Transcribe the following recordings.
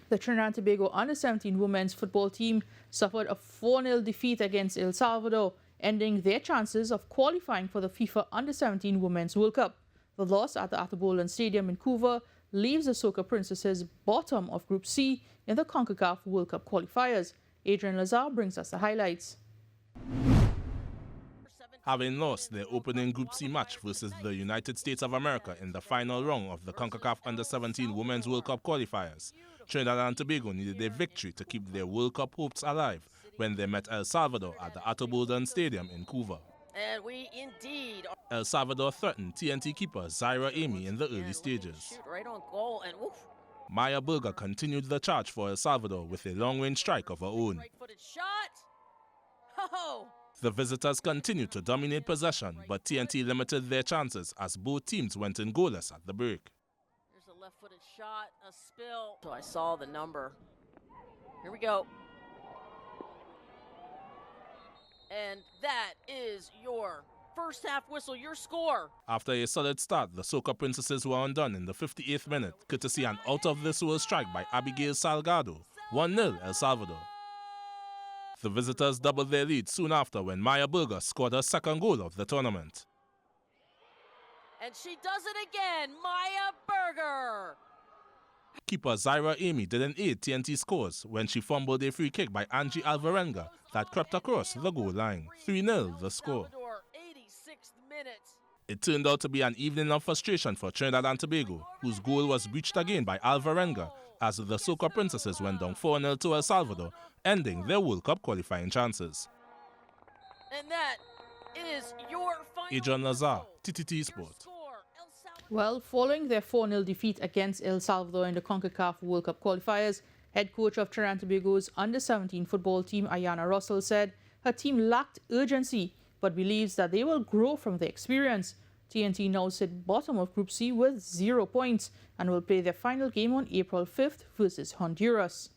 The Trinidad and Tobago Under-17 women's football team suffered a 4-0 defeat against El Salvador, ending their chances of qualifying for the FIFA Under-17 Women's World Cup. The loss at the Ato Boldon Stadium in Couva leaves the Soca Princesses bottom of Group C in the CONCACAF World Cup Qualifiers. Adrian Lazar brings us the highlights. Having lost their opening Group C match versus the United States of America in the final round of the CONCACAF Under-17 Women's World Cup Qualifiers, Trinidad and Tobago needed a victory to keep their World Cup hopes alive when they met El Salvador at the Ato Boldon Stadium in Couva. And we indeed El Salvador threatened TNT keeper Zaira Amy in the early stages. Right on goal and woof. Maya Berger continued the charge for El Salvador with a long-range strike of her own. Right-footed shot. Oh. The visitors continued to dominate possession, but TNT limited their chances as both teams went in goalless at the break. There's a left-footed shot, a spill. So I saw the number. Here we go. And that is your first half whistle, your score. After a solid start, the Soca Princesses were undone in the 58th minute, courtesy an out-of-this-world strike by Abigail Salgado, 1-0 El Salvador. The visitors doubled their lead soon after when Maya Berger scored her second goal of the tournament. And she does it again, Maya Berger. Keeper Zaira Amy didn't aid TNT scores when she fumbled a free kick by Angie Alvarenga that crept across the goal line. 3-0 the score. 86th minute. It turned out to be an evening of frustration for Trinidad and Tobago, whose goal was breached again by Alvarenga as the Soca Princesses went down 4-0 to El Salvador, ending their World Cup qualifying chances. And that is your final Adrian Lazar, TTT Sport. Well, following their 4-0 defeat against El Salvador in the CONCACAF World Cup Qualifiers, head coach of Trinidad and Tobago's Under-17 football team, Ayanna Russell, said her team lacked urgency, but believes that they will grow from their experience. TNT now sit bottom of Group C with 0 points and will play their final game on April 5th versus Honduras.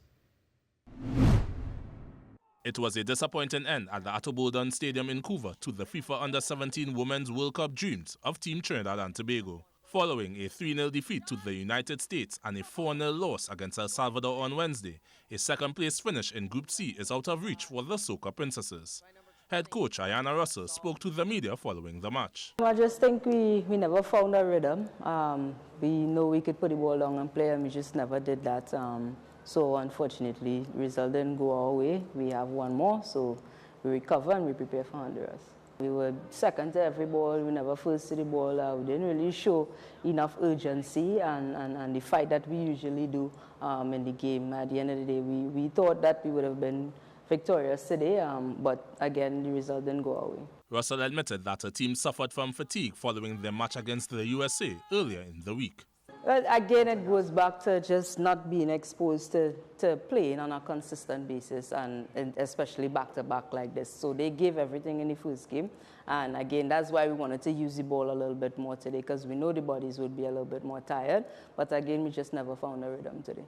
It was a disappointing end at the Ato Boldon Stadium in Couva to the FIFA Under-17 Women's World Cup dreams of Team Trinidad and Tobago. Following a 3-0 defeat to the United States and a 4-0 loss against El Salvador on Wednesday, a second-place finish in Group C is out of reach for the Soca Princesses. Head coach Ayanna Russell spoke to the media following the match. I just think we never found a rhythm. We know we could put the ball down and play, and we just never did that. So unfortunately, the result didn't go our way. We have one more, so we recover and we prepare for Honduras. We were second to every ball, we never first to the ball. We didn't really show enough urgency and the fight that we usually do in the game. At the end of the day, we thought that we would have been victorious today, but again, the result didn't go our way. Russell admitted that her team suffered from fatigue following their match against the USA earlier in the week. Well, again, it goes back to just not being exposed to playing on a consistent basis, and especially back-to-back like this. So they gave everything in the first game. And again, that's why we wanted to use the ball a little bit more today, because we know the bodies would be a little bit more tired. But again, we just never found a rhythm today.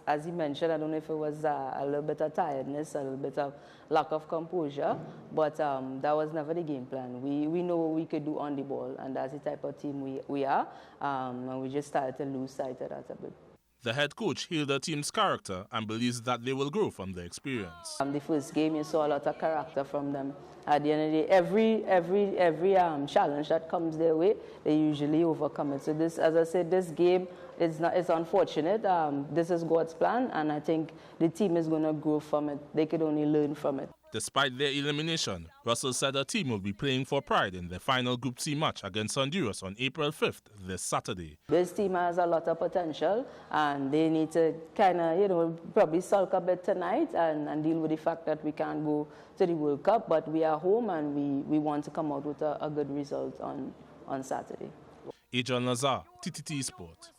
As he mentioned, I don't know if it was a little bit of tiredness, a little bit of lack of composure, but that was never the game plan. We know what we could do on the ball, and that's the type of team we are, and we just started to lose sight of that a bit. The head coach hailed the team's character and believes that they will grow from the experience. The first game, you saw a lot of character from them. At the end of the day, every challenge that comes their way, they usually overcome it. So this, as I said, this game it's unfortunate. This is God's plan, and I think the team is going to grow from it. They could only learn from it. Despite their elimination, Russell said her team will be playing for pride in their final Group C match against Honduras on April 5th, this Saturday. This team has a lot of potential, and they need to kind of, probably sulk a bit tonight and deal with the fact that we can't go to the World Cup, but we are home and we want to come out with a good result on Saturday. Adrian Lazar, TTT Sport.